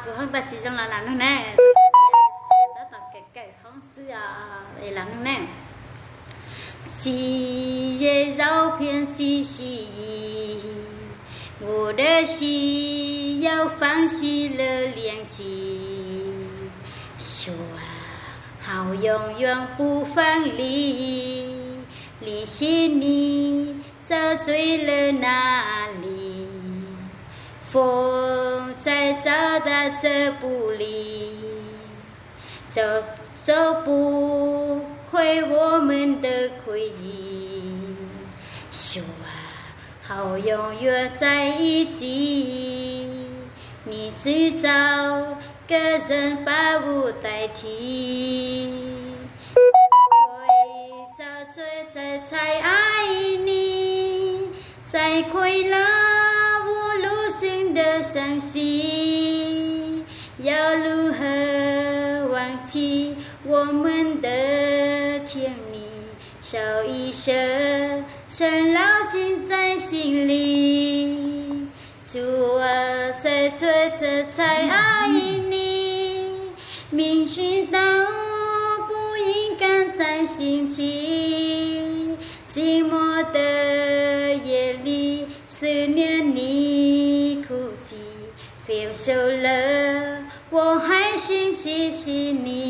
của hông ta chỉ trong là làm nữa nè đã tập cái không xưa để làm nữa nè chỉ dễ giao片chỉ是我的心要放弃了两极说好永远不放离离心你找醉了哪里风在找的这不离走不回我们的回忆说好永远在一起你是找个人把我代替追着才爱你才快乐我路上的伤心要如何忘记我们的甜蜜笑一声深烙印在心里主啊在追着才爱你命运都不应该在心情寂寞的夜里思念你哭泣分手了我还是谢谢你